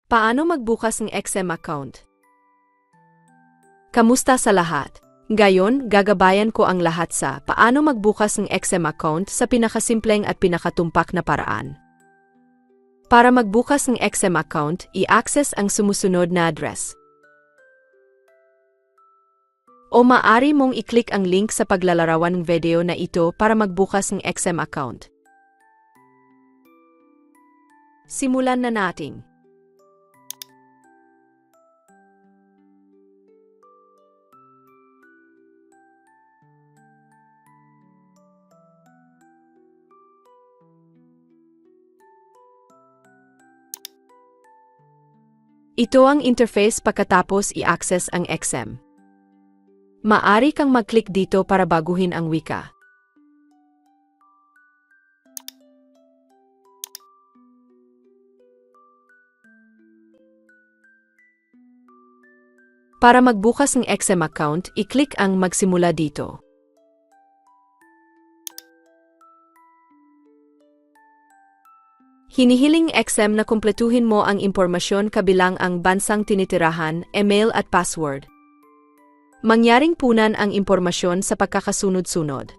Paano magbukas ng XM account? Kamusta sa lahat? Ngayon, gagabayan ko ang lahat sa paano magbukas ng XM account sa pinakasimpleng at pinakatumpak na paraan. Para magbukas ng XM account, i-access ang sumusunod na address. O maaari mong i-click ang link sa paglalarawan ng video na ito para magbukas ng XM account. Simulan na natin. Ito ang interface pagkatapos i-access ang XM. Maaari kang mag-click dito para baguhin ang wika. Para magbukas ng XM account, i-click ang magsimula dito. Hinihiling XM na kumpletuhin mo ang impormasyon kabilang ang bansang tinitirahan, email at password. Mangyaring punan ang impormasyon sa pagkakasunod-sunod.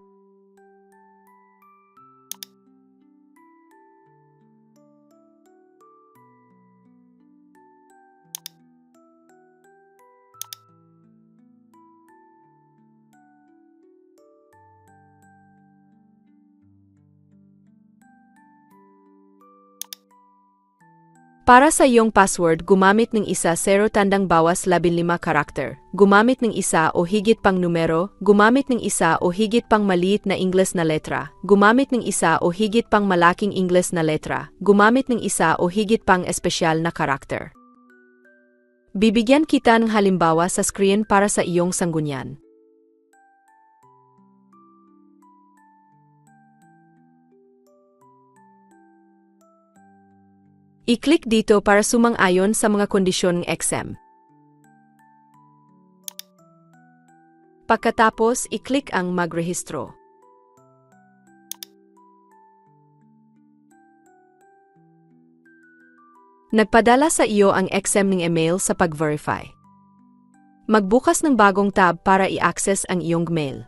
Para sa iyong password, gumamit ng isa 0 tandang bawas 15 karakter, gumamit ng isa o higit pang numero, gumamit ng isa o higit pang maliit na Ingles na letra, gumamit ng isa o higit pang malaking Ingles na letra, gumamit ng isa o higit pang espesyal na karakter. Bibigyan kita ng halimbawa sa screen para sa iyong sanggunian. I-click dito para sumang-ayon sa mga kondisyon ng XM. Pagkatapos, i-click ang magrehistro. Nagpadala sa iyo ang XM ng email sa pag-verify. Magbukas ng bagong tab para i-access ang iyong mail.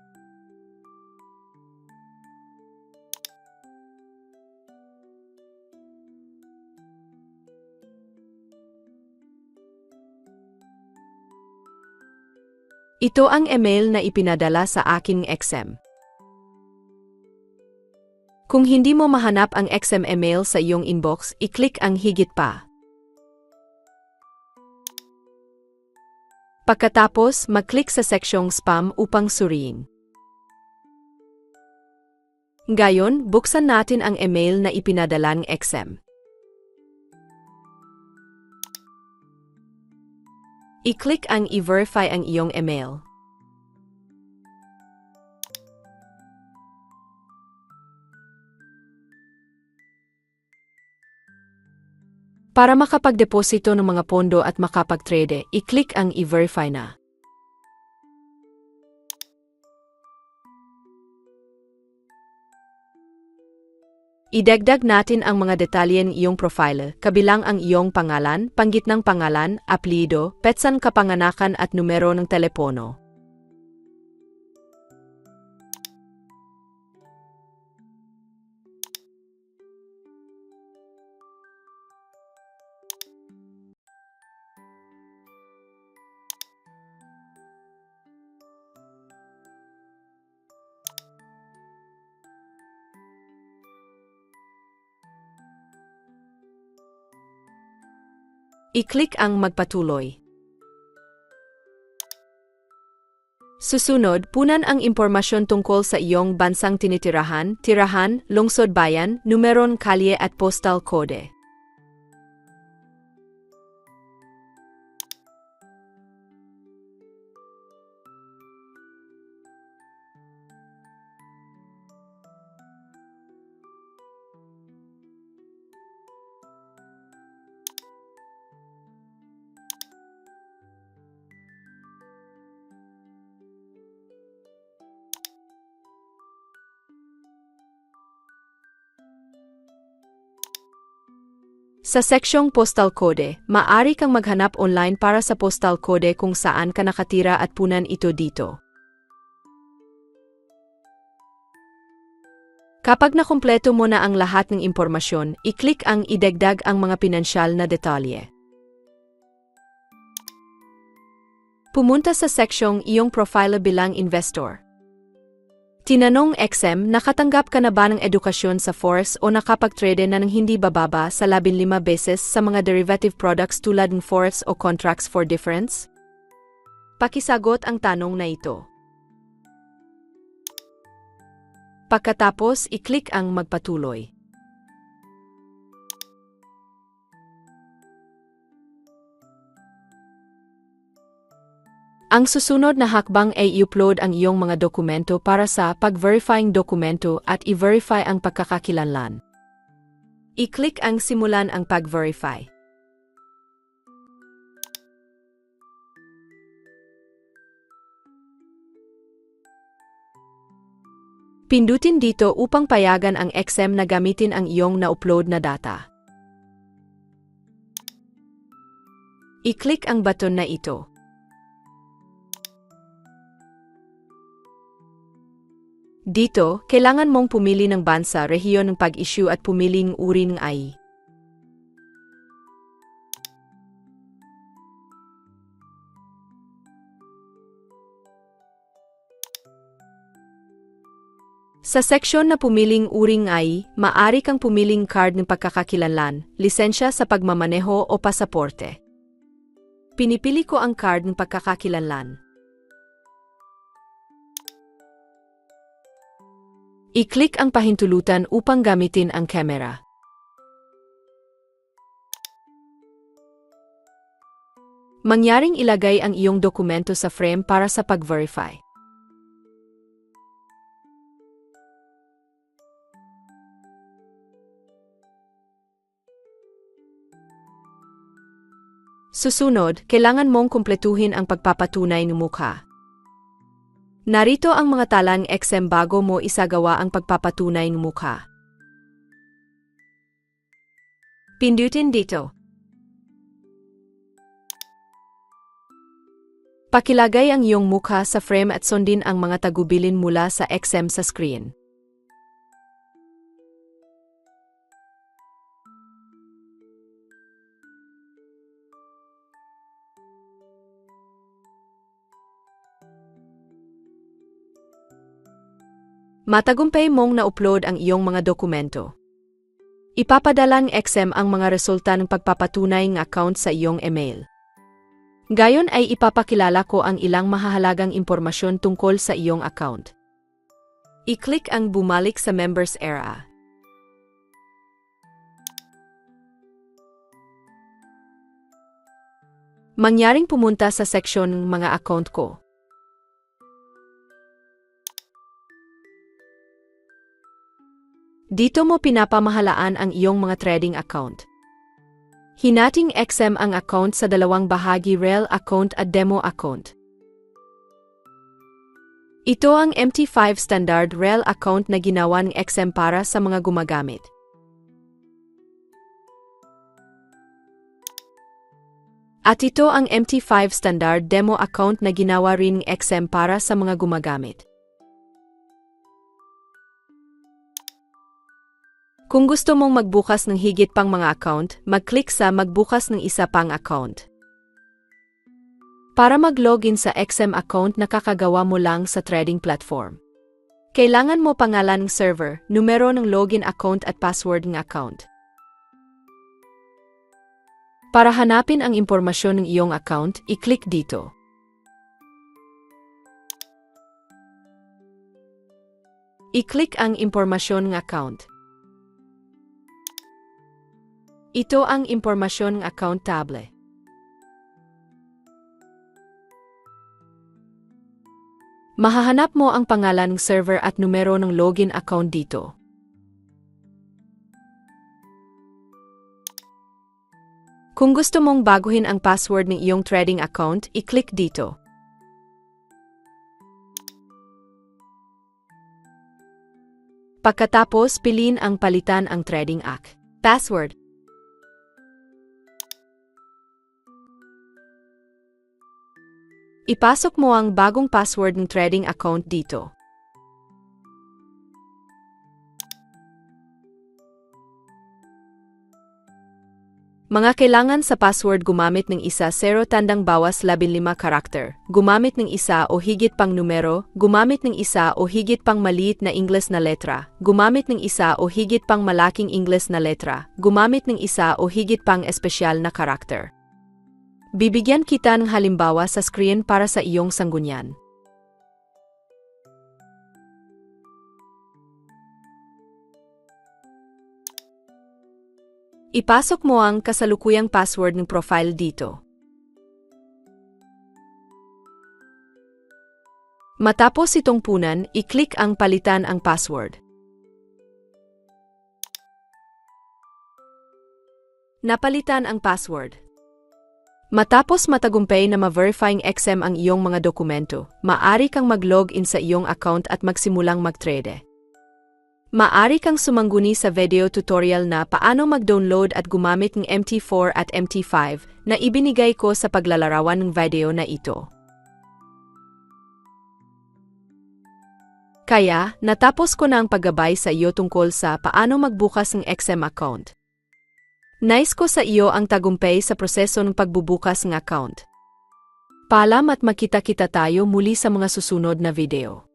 Ito ang email na ipinadala sa aking XM. Kung hindi mo mahanap ang XM email sa iyong inbox, i-click ang higit pa. Pagkatapos, mag-click sa seksyong spam upang suriin. Ngayon, buksan natin ang email na ipinadala ng XM. I-click ang i-verify ang iyong email. Para makapagdeposito ng mga pondo at makapag-trade, i-click ang i-verify na. Idagdag natin ang mga detalye ng iyong profile, kabilang ang iyong pangalan, panggitnang pangalan, apelyido, petsan kapanganakan at numero ng telepono. I-click ang magpatuloy. Susunod, punan ang impormasyon tungkol sa iyong bansang tinitirahan, tirahan, lungsod bayan, numeron kalye at postal code. Sa seksyong postal code, maaari kang maghanap online para sa postal code kung saan ka nakatira at punan ito dito. Kapag nakumpleto mo na ang lahat ng impormasyon, i-click ang idagdag ang mga pinansyal na detalye. Pumunta sa seksyong iyong profile bilang investor. Tinanong XM, nakatanggap ka na ba ng edukasyon sa Forex o nakapag-trade na ng hindi bababa sa 15 beses sa mga derivative products tulad ng Forex o contracts for difference? Pakisagot ang tanong na ito. Pagkatapos, i-click ang magpatuloy. Ang susunod na hakbang ay i-upload ang iyong mga dokumento para sa pag-verifying dokumento at i-verify ang pagkakakilanlan. I-click ang simulan ang pag-verify. Pindutin dito upang payagan ang XM na gamitin ang iyong na-upload na data. I-click ang button na ito. Dito, kailangan mong pumili ng bansa, rehiyon ng pag-issue at pumili ng uri ng AI. Sa seksyon na pumiling uring AI, maaari kang pumiling card ng pagkakakilanlan, lisensya sa pagmamaneho o pasaporte. Pinipili ko ang card ng pagkakakilanlan. I-click ang pahintulutan upang gamitin ang camera. Mangyaring ilagay ang iyong dokumento sa frame para sa pag-verify. Susunod, kailangan mong kumpletuhin ang pagpapatunay ng mukha. Narito ang mga talang XM bago mo isagawa ang pagpapatunay ng mukha. Pindutin dito. Pakilagay ang iyong mukha sa frame at sundin ang mga tagubilin mula sa XM sa screen. Matagumpay mong na-upload ang iyong mga dokumento. Ipapadala ng XM ang mga resulta ng pagpapatunay ng account sa iyong email. Gayon ay ipapakilala ko ang ilang mahahalagang impormasyon tungkol sa iyong account. I-click ang bumalik sa members era. Mangyaring pumunta sa seksyon ng mga account ko. Dito mo pinapamahalaan ang iyong mga trading account. Hinating XM ang account sa dalawang bahagi, real account at demo account. Ito ang MT5 standard real account na ginawa ng XM para sa mga gumagamit. At ito ang MT5 standard demo account na ginawa rin ng XM para sa mga gumagamit. Kung gusto mong magbukas ng higit pang mga account, mag-click sa magbukas ng isa pang account. Para mag-login sa XM account, nakakagawa mo lang sa trading platform. Kailangan mo pangalan ng server, numero ng login account at password ng account. Para hanapin ang impormasyon ng iyong account, i-click dito. I-click ang impormasyon ng account. Ito ang impormasyon ng account table. Mahahanap mo ang pangalan ng server at numero ng login account dito. Kung gusto mong baguhin ang password ng iyong trading account, i-click dito. Pagkatapos, piliin ang palitan ang trading password. Ipasok mo ang bagong password ng trading account dito. Mga kailangan sa password gumamit ng isa 0 tandang bawas 15 karakter, gumamit ng isa o higit pang numero, gumamit ng isa o higit pang maliit na Ingles na letra, gumamit ng isa o higit pang malaking Ingles na letra, gumamit ng isa o higit pang espesyal na karakter. Bibigyan kita ng halimbawa sa screen para sa iyong sanggunian. Ipasok mo ang kasalukuyang password ng profile dito. Matapos itong punan, i-click ang palitan ang password. Napalitan ang password. Matapos matagumpay na ma-verifying XM ang iyong mga dokumento, maaari kang mag-log in sa iyong account at magsimulang mag-trade. Maaari kang sumangguni sa video tutorial na paano mag-download at gumamit ng MT4 at MT5 na ibinigay ko sa paglalarawan ng video na ito. Kaya, natapos ko na ang paggabay sa iyo tungkol sa paano magbukas ng XM account. Nais ko sa iyo ang tagumpay sa proseso ng pagbubukas ng account. Paalam at makita-kita tayo muli sa mga susunod na video.